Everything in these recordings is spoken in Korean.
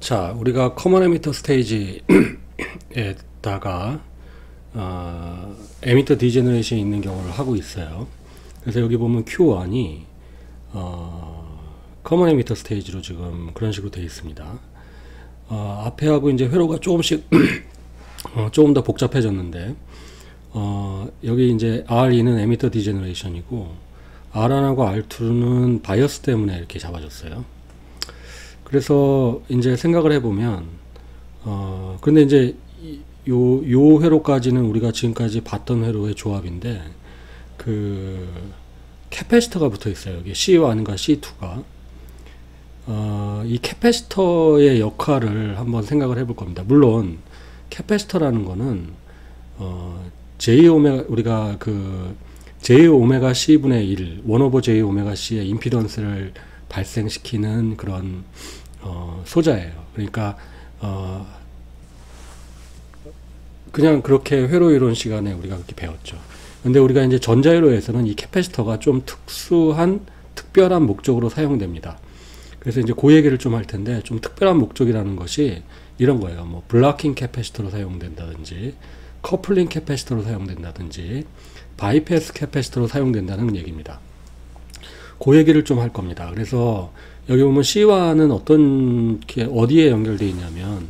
자, 우리가 커먼 에미터 스테이지에다가 에미터 디제너레이션이 있는 경우를 하고 있어요. 그래서 여기 보면 Q1이 커먼 에미터 스테이지로 지금 그런 식으로 되어 있습니다. 앞에 하고 이제 회로가 조금씩 조금 더 복잡해졌는데 여기 이제 R2는 에미터 디제너레이션이고 R1하고 R2는 바이어스 때문에 이렇게 잡아줬어요. 그래서 이제 생각을 해보면 근데 이제 요 회로까지는 우리가 지금까지 봤던 회로의 조합인데 그 캐패시터가 붙어 있어요. 여기 C1과 C2가 이 캐패시터의 역할을 한번 생각을 해볼 겁니다. 물론 캐패시터라는 거는 J 오메가 우리가 그 J 오메가 C분의 1 1 오버 J 오메가 C의 임피던스를 발생시키는 그런 소자예요. 그러니까 그냥 그렇게 회로 이론 시간에 우리가 그렇게 배웠죠. 근데 우리가 이제 전자회로에서는 이 캐패시터가 좀 특별한 목적으로 사용됩니다. 그래서 이제 그 얘기를 좀 할 텐데, 좀 특별한 목적이라는 것이 이런 거예요. 뭐 블락킹 캐패시터로 사용된다든지, 커플링 캐패시터로 사용된다든지, 바이패스 캐패시터로 사용된다는 얘기입니다. 그 얘기를 좀 할 겁니다. 그래서 여기 보면 C1은 어디에 연결되어 있냐면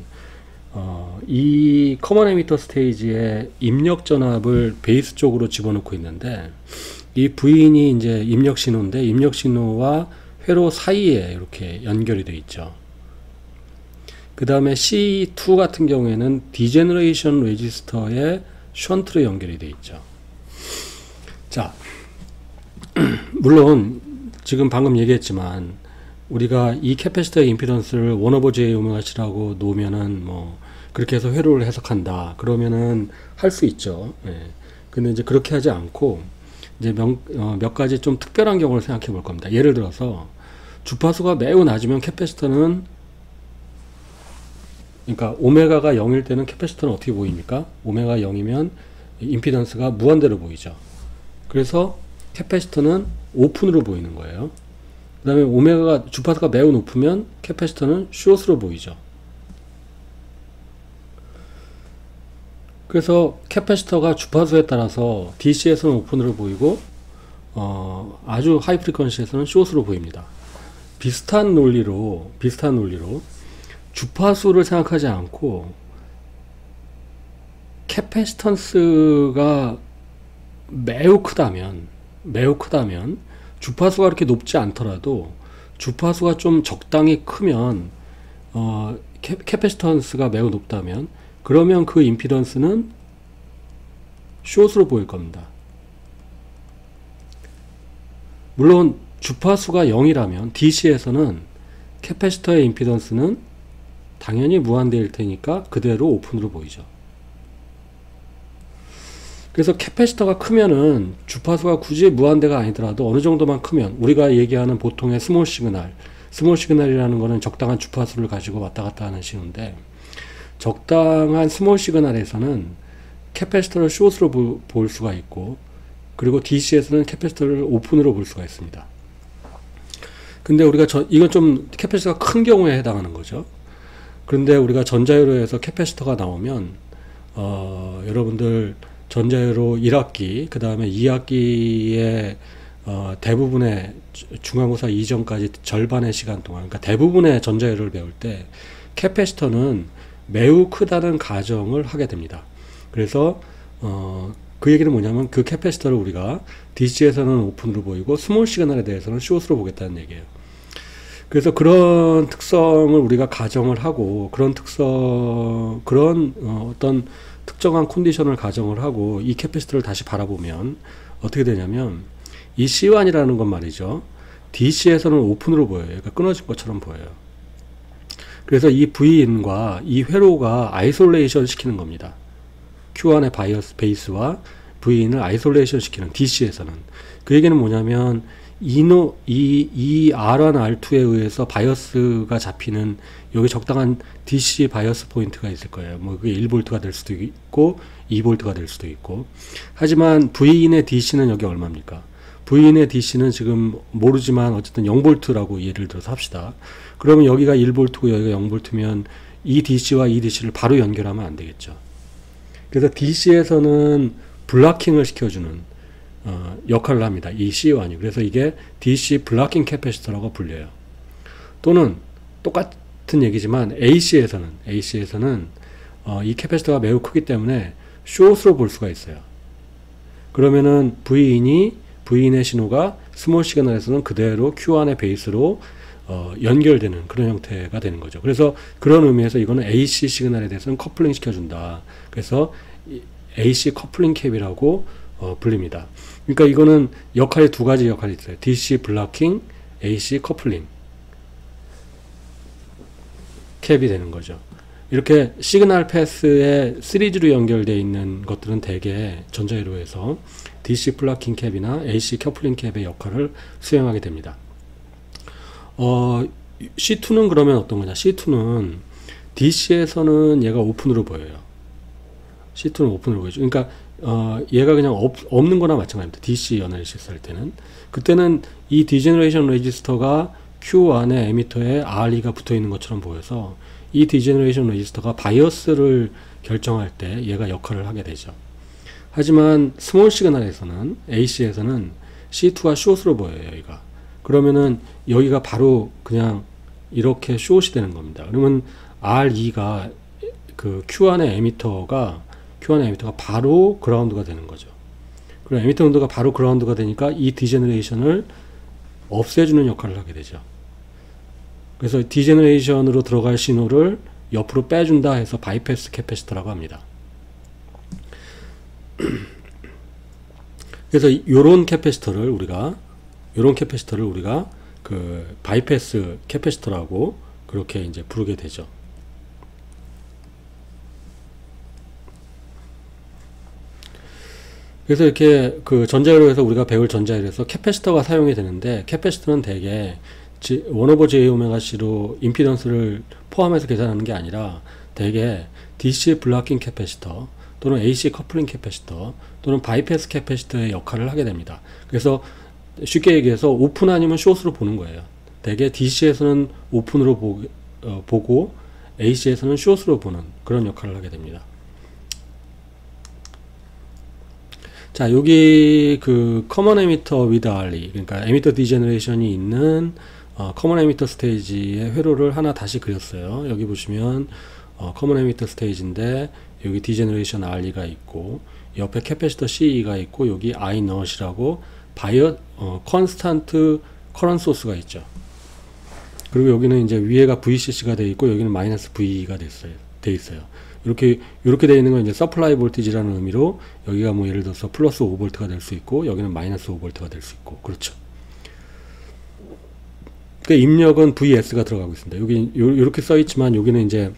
이 커먼 에미터 스테이지에 입력 전압을 베이스 쪽으로 집어넣고 있는데, 이 V인이 이제 입력 신호인데 입력 신호와 회로 사이에 이렇게 연결이 되어 있죠. 그 다음에 C2 같은 경우에는 디제너레이션 레지스터에 션트로 연결이 되어 있죠. 자, 물론 지금 방금 얘기했지만 우리가 이 캐패시터의 임피던스를 1 오버 J 오메가 C라고 놓으면은 뭐 그렇게 해서 회로를 해석한다 그러면은 할 수 있죠. 예. 근데 이제 그렇게 하지 않고 이제 몇 가지 좀 특별한 경우를 생각해 볼 겁니다. 예를 들어서 주파수가 매우 낮으면 캐패시터는, 그러니까 오메가가 0일 때는 캐패시터는 어떻게 보입니까? 오메가 0이면 임피던스가 무한대로 보이죠. 그래서 캐패시터는 오픈으로 보이는 거예요. 그 다음에 주파수가 매우 높으면 캐패시터는 숏으로 보이죠. 그래서 캐패시터가 주파수에 따라서 DC에서는 오픈으로 보이고 아주 하이 프리퀀시에서는 숏으로 보입니다. 비슷한 논리로 주파수를 생각하지 않고 캐패시턴스가 매우 크다면 주파수가 그렇게 높지 않더라도 주파수가 좀 적당히 크면 캐패시턴스가 매우 높다면 그러면 그 임피던스는 숏으로 보일 겁니다. 물론 주파수가 0이라면 DC에서는 캐패시터의 임피던스는 당연히 무한대일 테니까 그대로 오픈으로 보이죠. 그래서 캐패시터가 크면은 주파수가 굳이 무한대가 아니더라도 어느 정도만 크면, 우리가 얘기하는 보통의 스몰 시그널이라는 거는 적당한 주파수를 가지고 왔다 갔다 하는 신호인데, 적당한 스몰 시그널에서는 캐패시터를 숏으로 볼 수가 있고, 그리고 DC에서는 캐패시터를 오픈으로 볼 수가 있습니다. 근데 우리가 이건 좀 캐패시터가 큰 경우에 해당하는 거죠. 그런데 우리가 전자회로에서 캐패시터가 나오면 여러분들 전자회로 1학기, 그 다음에 2학기에 대부분의 중간고사 이전까지 절반의 시간 동안, 그러니까 대부분의 전자회로를 배울 때 캐패시터는 매우 크다는 가정을 하게 됩니다. 그래서 그 얘기는 뭐냐면 그 캐패시터를 우리가 DC에서는 오픈으로 보이고 스몰 시그널에 대해서는 숏으로 보겠다는 얘기예요. 그래서 그런 특성을 우리가 가정을 하고 그런 어떤 특정한 컨디션을 가정을 하고 이 캐패시터를 다시 바라보면 어떻게 되냐면 이 C1이라는 건 말이죠. DC에서는 오픈으로 보여요. 그러니까 끊어진 것처럼 보여요. 그래서 이 V인과 이 회로가 아이솔레이션 시키는 겁니다. Q1의 베이스와 V인을 아이솔레이션 시키는, DC에서는. 그 얘기는 뭐냐면 이 R1, R2에 의해서 바이어스가 잡히는 여기 적당한 DC 바이어스 포인트가 있을 거예요. 뭐 그게 1V가 될 수도 있고 2V가 될 수도 있고. 하지만 V인의 DC는 여기 얼마입니까? V인의 DC는 지금 모르지만 어쨌든 0V라고 예를 들어서 합시다. 그러면 여기가 1V고 여기가 0V면 이 DC와 이 DC를 바로 연결하면 안 되겠죠. 그래서 DC에서는 블락킹을 시켜주는 역할을 합니다. 이 C1이. 그래서 이게 DC 블락킹 캐패시터라고 불려요. 또는 똑같은 얘기지만 AC에서는 이 캐패시터가 매우 크기 때문에 숏으로 볼 수가 있어요. 그러면은 V인의 신호가 스몰 시그널에서는 그대로 Q1의 베이스로 연결되는 그런 형태가 되는 거죠. 그래서 그런 의미에서 이거는 AC 시그널에 대해서는 커플링 시켜준다. 그래서 AC 커플링 캡이라고 불립니다. 그러니까 이거는 역할이 두 가지 역할이 있어요. DC 블락킹, AC 커플링 캡이 되는 거죠. 이렇게 시그널 패스에 시리즈로 연결되어 있는 것들은 대개 전자회로에서 DC 블락킹 캡이나 AC 커플링 캡의 역할을 수행하게 됩니다. C2는 그러면 어떤 거냐? C2는 DC에서는 얘가 오픈으로 보여요. C2는 오픈으로 보여죠. 그러니까 얘가 그냥 없는 거나 마찬가지입니다. DC 어널리시스 할 때는. 그때는 이 디제너레이션 레지스터가 Q1의 에미터에 RE가 붙어 있는 것처럼 보여서 이 디제너레이션 레지스터가 바이어스를 결정할 때 얘가 역할을 하게 되죠. 하지만 스몰 시그널에서는 AC에서는 C2가 숏으로 보여요. 여기가. 그러면은 여기가 바로 그냥 이렇게 숏이 되는 겁니다. 그러면 RE가 그 Q1의 에미터가 바로 그라운드가 되는 거죠. 그럼 에미터 온도가 바로 그라운드가 되니까 이 디제너레이션을 없애주는 역할을 하게 되죠. 그래서 디제너레이션으로 들어갈 신호를 옆으로 빼준다 해서 바이패스 캐패시터라고 합니다. 그래서 요런 캐패시터를 우리가 그 바이패스 캐패시터라고 그렇게 이제 부르게 되죠. 그래서 이렇게 그 전자회로에서 우리가 배울 전자회로에서 캐패시터가 사용이 되는데, 캐패시터는 대개 1/J⍵C로 임피던스를 포함해서 계산하는 게 아니라 대개 DC 블락킹 캐패시터 또는 AC 커플링 캐패시터 또는 바이패스 캐패시터의 역할을 하게 됩니다. 그래서 쉽게 얘기해서 오픈 아니면 숏으로 보는 거예요. 대개 DC에서는 오픈으로 보고 AC에서는 숏으로 보는 그런 역할을 하게 됩니다. 자, 여기 그 커먼 에미터 위드 RE, 그러니까 에미터 디제너레이션이 있는 커먼 에미터 스테이지의 회로를 하나 다시 그렸어요. 여기 보시면 커먼 에미터 스테이지인데 여기 디제너레이션 RE가 있고 옆에 캐패시터 CE가 있고 여기 I not이라고 컨스탄트 커런 소스가 있죠. 그리고 여기는 이제 위에가 VCC가 되어 있고 여기는 마이너스 V가 돼 있어요. 이렇게 되어 있는 건 이제 서플라이 볼티지라는 의미로 여기가 뭐 예를 들어서 플러스 5V가 될 수 있고 여기는 마이너스 5V가 될 수 있고 그렇죠. 그 입력은 VS가 들어가고 있습니다. 여기 이렇게 써 있지만 여기는 이제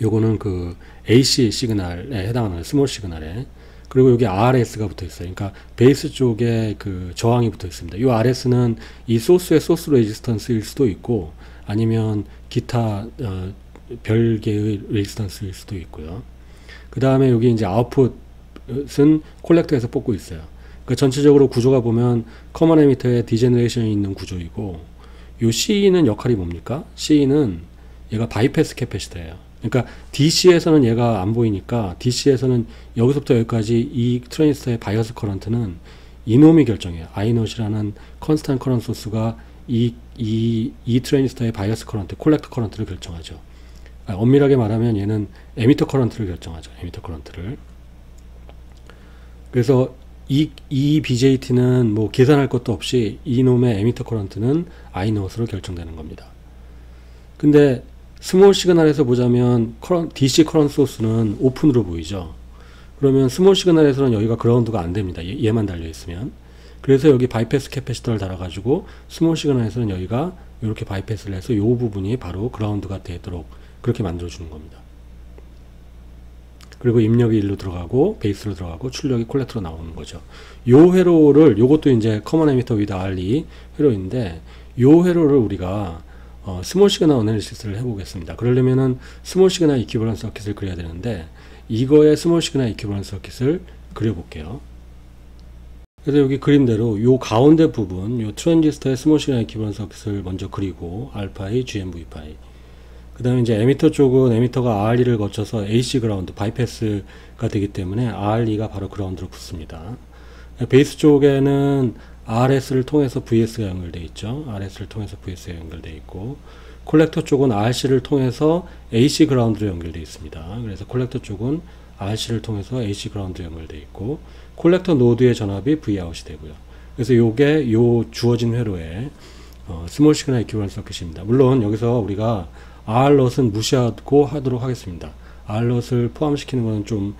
요거는 그 AC 시그널에 해당하는 스몰 시그널에, 그리고 여기 RS가 붙어 있어요. 그러니까 베이스 쪽에 그 저항이 붙어 있습니다. 이 RS는 이 소스의 소스 레지스턴스일 수도 있고 아니면 기타 별개의 레지스턴스일 수도 있고요. 그 다음에 여기 이제 아웃풋은 콜렉터에서 뽑고 있어요. 그러니까 전체적으로 구조가 보면 커먼 에미터에 디제너레이션이 있는 구조이고, 요 CE는 역할이 뭡니까? CE는 얘가 바이패스 캐패시터예요. 그러니까 DC에서는 얘가 안 보이니까 DC에서는 여기서부터 여기까지 이 트랜지스터의 바이어스 커런트는 이놈이 결정해요. I노시라는 컨스탄트 커런트 소스가 이 트랜지스터의 바이어스 커런트, 콜렉터 커런트를 결정하죠. 엄밀하게 말하면 얘는 에미터 커런트를 결정하죠. 에미터 커런트를. 그래서 이 BJT는 뭐 계산할 것도 없이 이놈의 에미터 커런트는 I노스로 결정되는 겁니다. 근데 스몰 시그널에서 보자면 DC 커런트 소스는 오픈으로 보이죠. 그러면 스몰 시그널에서는 여기가 그라운드가 안 됩니다. 얘만 달려 있으면. 그래서 여기 바이패스 캐패시터를 달아가지고 스몰 시그널에서는 여기가 이렇게 바이패스를 해서 이 부분이 바로 그라운드가 되도록 그렇게 만들어주는 겁니다. 그리고 입력이 일로 들어가고 베이스로 들어가고 출력이 콜렉터로 나오는 거죠. 요 회로를, 요것도 이제 커먼 에미터 위드 RE 회로인데, 요 회로를 우리가 스몰 시그널 어널리시스를 해보겠습니다. 그러려면은 스몰 시그널 이퀴벌런스 서킷을 그려야 되는데, 이거의 스몰 시그널 이퀴벌런스 서킷을 그려볼게요. 그래서 여기 그림대로 요 가운데 부분, 요 트랜지스터의 스몰 시그널 이퀴벌런트 서킷을 먼저 그리고 알파이, GMV파이. 그 다음에 이제 에미터 쪽은 에미터가 RE를 거쳐서 AC 그라운드, 바이패스가 되기 때문에 RE가 바로 그라운드로 붙습니다. 베이스 쪽에는 RS를 통해서 VS가 연결되어 있죠. RS를 통해서 VS가 연결되어 있고, 콜렉터 쪽은 RC를 통해서 AC 그라운드로 연결되어 있습니다. 그래서 콜렉터 쪽은 RC를 통해서 AC 그라운드로 연결되어 있고, 콜렉터 노드의 전압이 Vout이 되고요. 그래서 요게 요 주어진 회로의 스몰 시그널 이퀴벌런트 서킷입니다. 물론 여기서 우리가 R롯은 무시하고 하도록 하겠습니다. R롯을 포함시키는 것은 좀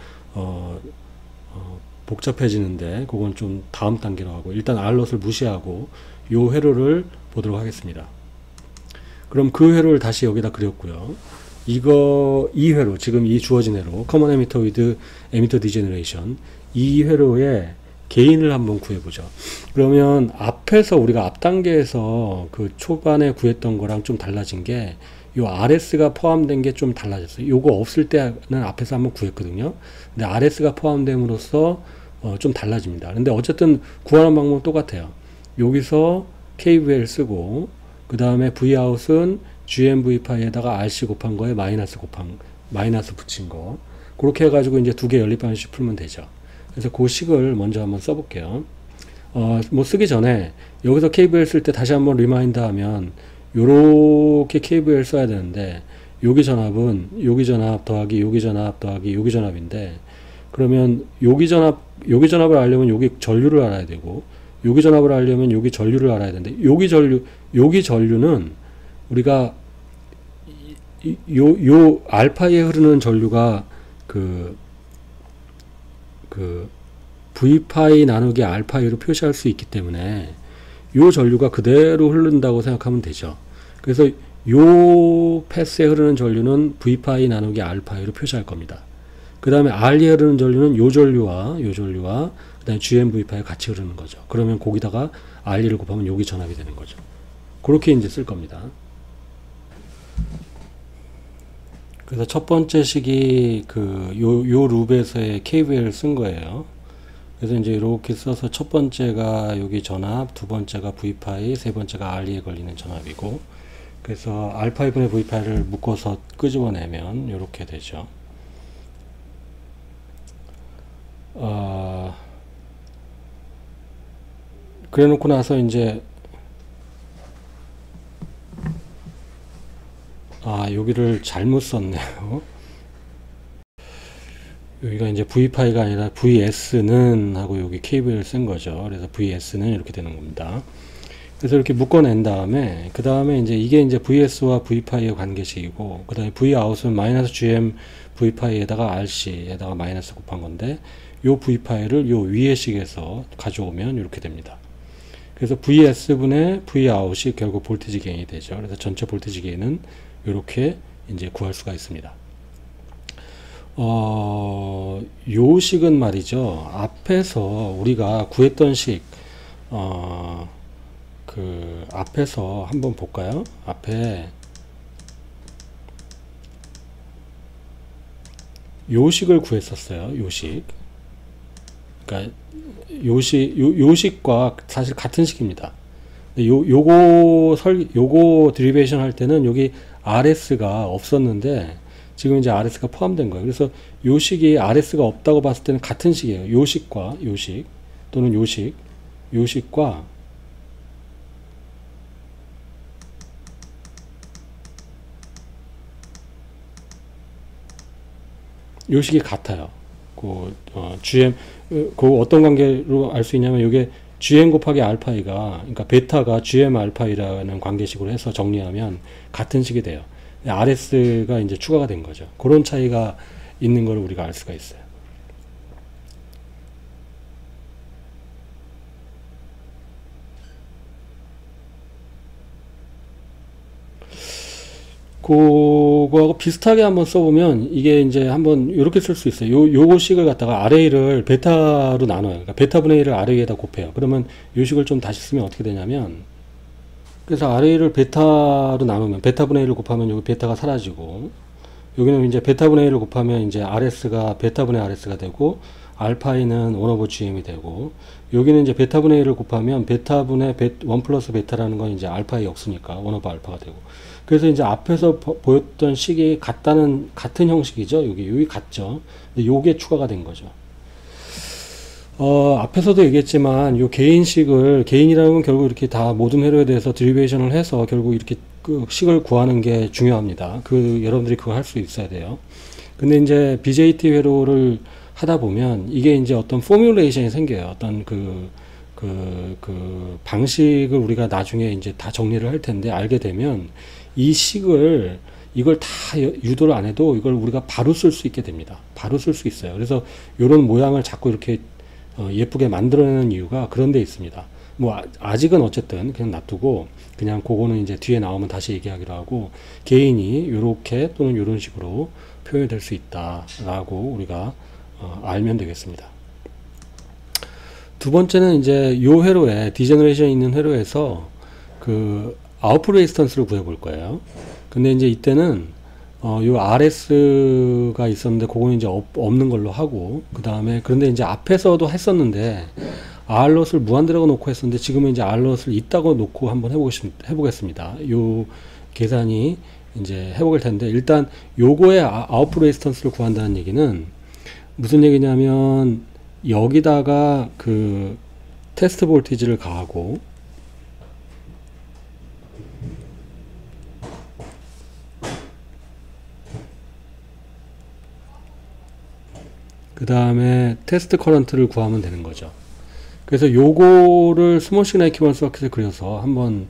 복잡해지는데 그건 좀 다음 단계로 하고, 일단 R롯을 무시하고 요 회로를 보도록 하겠습니다. 그럼 그 회로를 다시 여기다 그렸고요. 이 회로, 지금 이 주어진 회로, 커먼 에미터 위드 에미터 디제너레이션, 이 회로의 게인을 한번 구해보죠. 그러면 앞에서 우리가 앞 단계에서 그 초반에 구했던 거랑 좀 달라진 게, 요 RS가 포함된 게 좀 달라졌어요. 요거 없을 때는 앞에서 한번 구했거든요. 근데 RS가 포함됨으로써 좀 달라집니다. 근데 어쨌든 구하는 방법은 똑같아요. 여기서 KVL 쓰고, 그 다음에 Vout은 GMV파이에다가 RC 곱한 거에 마이너스 붙인 거. 그렇게 해가지고 이제 두 개 연립 방식 풀면 되죠. 그래서 그 식을 먼저 한번 써볼게요. 뭐 쓰기 전에 여기서 KVL 쓸 때 다시 한번 리마인드 하면, 요렇게 KVL 써야 되는데, 여기 전압은 여기 전압 더하기 여기 전압 더하기 여기 전압인데, 그러면 여기 전압을 알려면 여기 전류를 알아야 되고, 여기 전압을 알려면 여기 전류를 알아야 되는데, 여기 전류는 우리가 요 알파에 흐르는 전류가 그 V파이 나누기 알파이로 표시할 수 있기 때문에 요 전류가 그대로 흐른다고 생각하면 되죠. 그래서 요 패스에 흐르는 전류는 V파이 나누기 알파이로 표시할 겁니다. 그 다음에 R에 흐르는 전류는 요 전류와 그 다음에 GMV파이 같이 흐르는 거죠. 그러면 거기다가 RE를 곱하면 여기 전압이 되는 거죠. 그렇게 이제 쓸 겁니다. 그래서 첫 번째 식이 요 룹에서의 KVL을 쓴 거예요. 그래서 이제 이렇게 써서 첫 번째가 여기 전압, 두 번째가 V파이, 세 번째가 RE에 걸리는 전압이고, 그래서 알파이분의 V파이를 묶어서 끄집어내면 이렇게 되죠. 그래 놓고 나서 이제 여기를 잘못 썼네요. 여기가 이제 V파이가 아니라 VS는 하고 여기 KV를 쓴 거죠. 그래서 VS는 이렇게 되는 겁니다. 그래서 이렇게 묶어낸 다음에, 그 다음에 이제 이게 이제 VS와 V파이의 관계식이고, 그 다음에 Vout은 마이너스 GM V파이에다가 RC에다가 마이너스 곱한 건데, 요 V파이를 요 위의 식에서 가져오면 이렇게 됩니다. 그래서 VS분의 Vout이 결국 볼티지 게인이 되죠. 그래서 전체 볼티지 게인은 이렇게 이제 구할 수가 있습니다. 요 식은 말이죠. 앞에서 우리가 구했던 식, 앞에서 한번 볼까요? 앞에 요 식을 구했었어요. 요 식. 그러니까 요 식과 사실 같은 식입니다. 요거 드리베이션 할 때는 여기 RS가 없었는데 지금 이제 RS가 포함된 거예요. 그래서 요 식이 RS가 없다고 봤을 때는 같은 식이에요. 요 식과 요 식, 또는 요 식과 요 식이 같아요. GM, 어떤 관계로 알 수 있냐면, 요게 GM 곱하기 알파이가, 그러니까 베타가 GM 알파이라는 관계식으로 해서 정리하면 같은 식이 돼요. RS가 이제 추가가 된 거죠. 그런 차이가 있는 걸 우리가 알 수가 있어요. 그거하고 비슷하게 한번 써보면, 이게 이제 한번 이렇게 쓸 수 있어요. 요거 식을 갖다가 RA를 베타로 나눠요. 그러니까 베타분의 1을 RA에다 곱해요. 그러면 요 식을 좀 다시 쓰면 어떻게 되냐면, 그래서 RA를 베타로 나누면, 베타분의 1을 곱하면 여기 베타가 사라지고, 여기는 이제 베타분의 1을 곱하면 이제 RS가 베타분의 RS가 되고, 알파이는 1 오버 GM이 되고, 여기는 이제 베타분의 1을 곱하면 베타분의 1 플러스 베타라는 건 이제 알파의 역수니까 1 오버 알파가 되고. 그래서 이제 앞에서 보였던 식이 같은 형식이죠. 여기 같죠. 근데 요게 추가가 된 거죠. 앞에서도 얘기했지만, 요 개인이라는 건 결국 이렇게 다 모든 회로에 대해서 드리베이션을 해서 결국 이렇게 그 식을 구하는 게 중요합니다. 여러분들이 그거 할 수 있어야 돼요. 근데 이제 BJT 회로를 하다 보면 이게 이제 어떤 포뮬레이션이 생겨요. 어떤 그 방식을 우리가 나중에 이제 다 정리를 할 텐데, 알게 되면 이 이걸 다 유도를 안 해도 이걸 우리가 바로 쓸 수 있게 됩니다. 바로 쓸 수 있어요. 그래서 이런 모양을 자꾸 이렇게 예쁘게 만들어내는 이유가 그런 데 있습니다. 뭐 아직은 어쨌든 그냥 놔두고, 그냥 그거는 이제 뒤에 나오면 다시 얘기하기로 하고, 개인이 요렇게 또는 요런 식으로 표현될 수 있다라고 우리가 알면 되겠습니다. 두 번째는 이제 요 회로에 디제너레이션이 있는 회로에서 그 아웃풋 레지스턴스를 구해볼 거예요. 근데 이제 이때는 요 RS가 있었는데 그거는 이제 없는 걸로 하고, 그 다음에 그런데 이제 앞에서도 했었는데 R롯을 무한대라고 놓고 했었는데 지금은 이제 R롯을 있다고 놓고 한번 해보겠습니다. 요 계산이 이제 해볼 텐데, 일단 요거의 아웃풋 레지스턴스를 구한다는 얘기는 무슨 얘기냐면, 여기다가 그 테스트 볼티지를 가하고, 그 다음에 테스트 커런트를 구하면 되는 거죠. 그래서 요거를 스몰 시그널 이퀴벌런스 서킷을 그려서 한번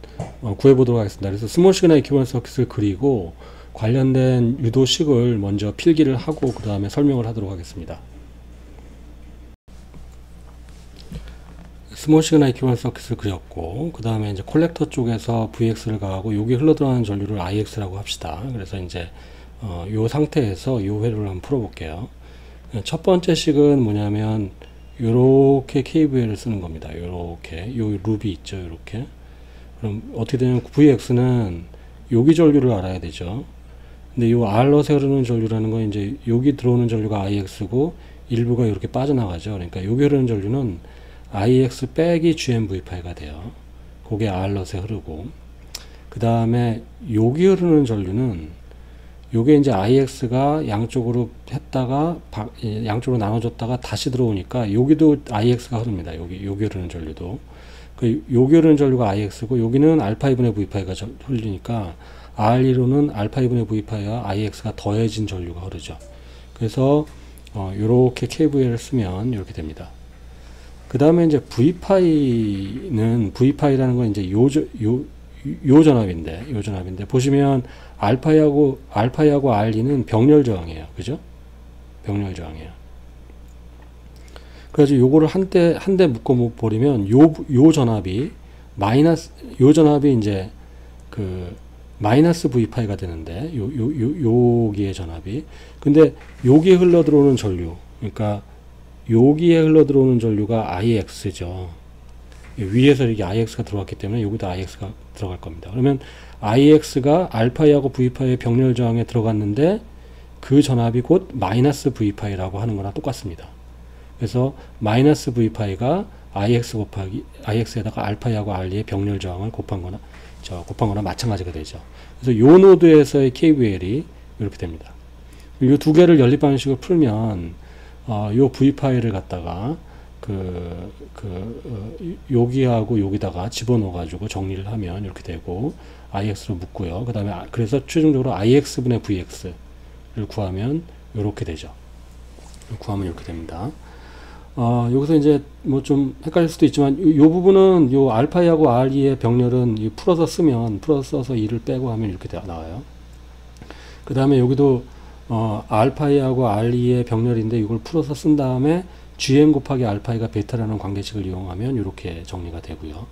구해보도록 하겠습니다. 그래서 스몰 시그널 이퀴벌런스 서킷을 그리고 관련된 유도식을 먼저 필기를 하고 그 다음에 설명을 하도록 하겠습니다. 스몰 시그널 이퀴벌런스 서킷을 그렸고, 그 다음에 이제 콜렉터 쪽에서 VX를 가하고 여기 흘러들어가는 전류를 IX라고 합시다. 그래서 이제 요 상태에서 요 회로를 한번 풀어볼게요. 첫 번째 식은 뭐냐면 요렇게 KVL을 쓰는 겁니다. 요렇게 요 룹이 있죠. 요렇게. 그럼 어떻게 되냐면 VX는 여기 전류를 알아야 되죠. 근데 요 R롯에 흐르는 전류라는 건 이제 여기 들어오는 전류가 IX고 일부가 이렇게 빠져나가죠. 그러니까 여기 흐르는 전류는 IX 빼기 GMV파이가 돼요. 그게 R롯에 흐르고, 그 다음에 여기 흐르는 전류는 요게 이제 IX가 양쪽으로 했다가 양쪽으로 나눠졌다가 다시 들어오니까 여기도 IX가 흐릅니다. 여기 흐르는 전류도. 여기 흐르는 전류가 IX고 여기는 알파 2분의 V파이가 흘리니까 R2로는 알파 2분의 V파이와 IX가 더해진 전류가 흐르죠. 그래서 요렇게 KVL을 쓰면 이렇게 됩니다. 그 다음에 이제 V파이라는 건 이제 요 전압인데 보시면 알파이하고 R2는 병렬 저항이에요. 그죠? 병렬 저항이에요. 그래서 요거를 한 대 묶어 버리면 요 전압이 이제 그 마이너스 V파이가 되는데, 여기에 전압이. 근데 여기에 흘러 들어오는 전류, 그러니까 여기에 흘러 들어오는 전류가 IX죠. 위에서 이렇게 IX가 들어왔기 때문에 여기도 IX가 들어갈 겁니다. 그러면 IX가 알파이하고 V파이의 병렬 저항에 들어갔는데 그 전압이 곧 마이너스 V파이라고 하는 거랑 똑같습니다. 그래서 마이너스 V파이가 IX 곱하기 IX에다가 알파이하고 R2의 병렬 저항을 곱한 거나 마찬가지가 되죠. 그래서 요 노드에서의 KVL이 이렇게 됩니다. 이 두 개를 연립 방식을 풀면 요 V파이를 갖다가 여기하고 여기다가 집어넣어 가지고 정리를 하면 이렇게 되고 IX로 묶고요. 그 다음에 그래서 최종적으로 IX분의 VX를 구하면 이렇게 되죠. 구하면 이렇게 됩니다. 여기서 이제 뭐 좀 헷갈릴 수도 있지만 요 부분은 요 알파이하고 R2의 병렬은 풀어서 써서 2를 빼고 하면 이렇게 나와요. 그 다음에 여기도 알파이하고 R2의 병렬인데 이걸 풀어서 쓴 다음에 GM 곱하기 알파이가 베타라는 관계식을 이용하면 이렇게 정리가 되고요.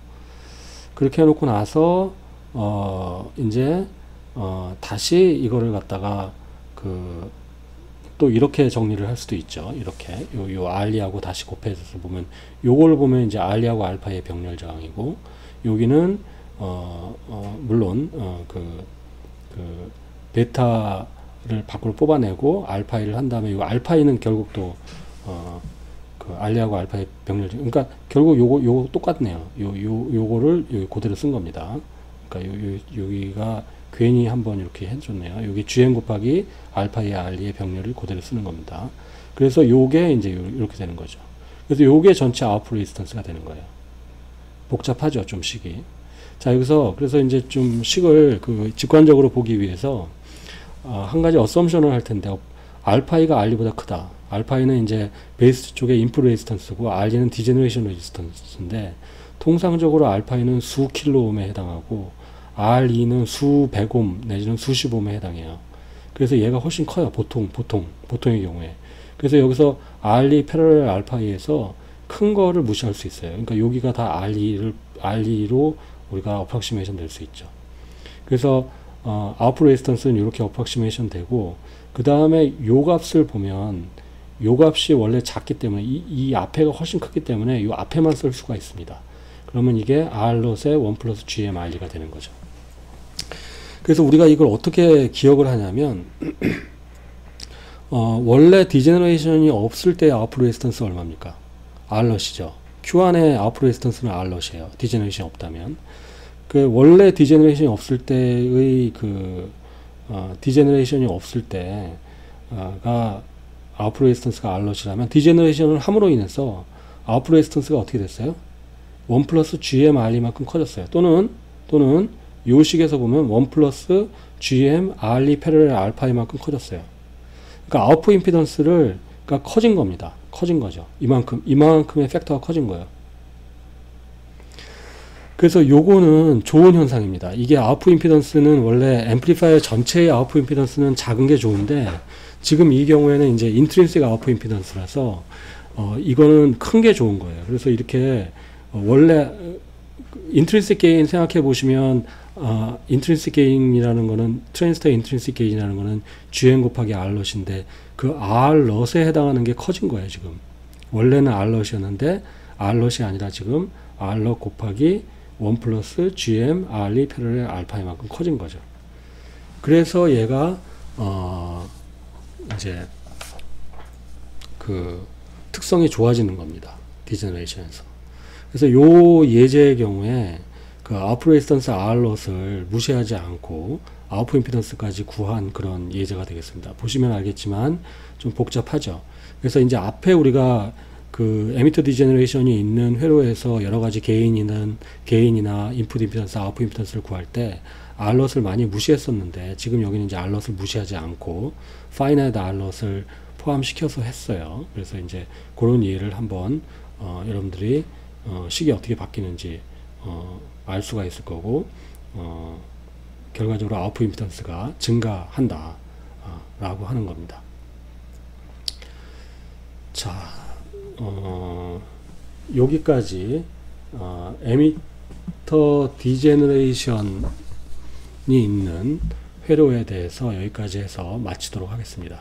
그렇게 해놓고 나서 이제 다시 이거를 갖다가 또 이렇게 정리를 할 수도 있죠. 이렇게 요 R2하고 다시 곱해서 보면 요걸 보면 이제 R2하고 알파의 병렬 저항이고, 여기는 물론 베타를 밖으로 뽑아내고 알파이를 한 다음에 요 알파이는 결국 또 그 알리하고 알파의 병렬, 그러니까 결국 요거 똑같네요. 요거를 여기 그대로 쓴 겁니다. 그러니까 여기가 괜히 한번 이렇게 해줬네요. 여기 GM 곱하기 알파의 알리의 병렬을 그대로 쓰는 겁니다. 그래서 요게 이제 이렇게 되는 거죠. 그래서 요게 전체 아웃풋 레지스턴스가 되는 거예요. 복잡하죠, 좀 식이. 자, 여기서 그래서 이제 좀 식을 그 직관적으로 보기 위해서 한 가지 어썸션을 할 텐데, 알파이가 알리보다 크다. 알파이는 이제 베이스 쪽에 인풋 레지스턴스고 알리는 디제너레이션 레지스턴스인데, 통상적으로 알파이는 수 킬로옴에 해당하고 RE는 수 100옴 내지는 수십 옴에 해당해요. 그래서 얘가 훨씬 커요. 보통의 경우에. 그래서 여기서 RE 패러렐 알파이에서 큰 거를 무시할 수 있어요. 그러니까 여기가 다 RE로 우리가 어프락시메이션 될 수 있죠. 그래서 아웃풋 레지스턴스는 이렇게 어프락시메이션 되고, 그 다음에 요 값을 보면 요 값이 원래 작기 때문에 이 앞에가 훨씬 크기 때문에 요 앞에만 쓸 수가 있습니다. 그러면 이게 R롯의 1 플러스 GM RE가 되는 거죠. 그래서 우리가 이걸 어떻게 기억을 하냐면 원래 디제너레이션이 없을 때 아웃풋 레지스턴스 얼마입니까? R롯이죠. Q1의 아웃풋 레지스턴스는 R롯이에요. 디제너레이션이 없다면. 그 원래 디제너레이션이 없을 때의 디제너레이션이 없을 때가 아웃풋 레지스턴스가 R롯이라면, 디제너레이션을 함으로 인해서 아웃풋 레지스턴스가 어떻게 됐어요? 1 플러스 GM RE만큼 커졌어요. 또는 요 식에서 보면 1 플러스 GM RE 패러렐 알파이만큼 커졌어요. 그러니까 아웃풋 임피던스를 그러니까 커진 겁니다. 커진 거죠. 이만큼의 팩터가 커진 거예요. 그래서 요거는 좋은 현상입니다. 이게 아웃풋 임피던스는 원래 앰플리파이어 전체의 아웃풋 임피던스는 작은 게 좋은데, 지금 이 경우에는 이제 인트린식 아웃풋 임피던스라서 이거는 큰 게 좋은 거예요. 그래서 이렇게 원래 인트린식 게인 생각해 보시면 인트린식 게인이라는 거는 트랜지스터 인트린식 게인이라는 거는 GM 곱하기 R롯인데, 그 R롯에 해당하는 게 커진 거예요. 지금 원래는 R롯이었는데 R롯이 아니라 지금 R롯 곱하기 1 플러스 GM RE 패러렐 알파이만큼 커진 거죠. 그래서 얘가 이제 그 특성이 좋아지는 겁니다. 디제너레이션에서. 그래서 요 예제의 경우에 그 아웃풋 레지스턴스 R롯을 무시하지 않고 아웃풋 임피던스까지 구한 그런 예제가 되겠습니다. 보시면 알겠지만 좀 복잡하죠. 그래서 이제 앞에 우리가 그 에미터 디제너레이션이 있는 회로에서 여러 가지 게인이나 인풋 임피던스, 아웃풋 임피던스를 구할 때 R롯을 많이 무시했었는데, 지금 여기는 이제 R롯을 무시하지 않고 파이나이트 R롯을 포함시켜서 했어요. 그래서 이제 그런 이해를 한번 여러분들이 식이 어떻게 바뀌는지 알 수가 있을 거고, 결과적으로 아웃풋 임피던스가 증가한다 라고 하는 겁니다. 자, 여기까지 에미터 디제너레이션이 있는 회로에 대해서 여기까지 해서 마치도록 하겠습니다.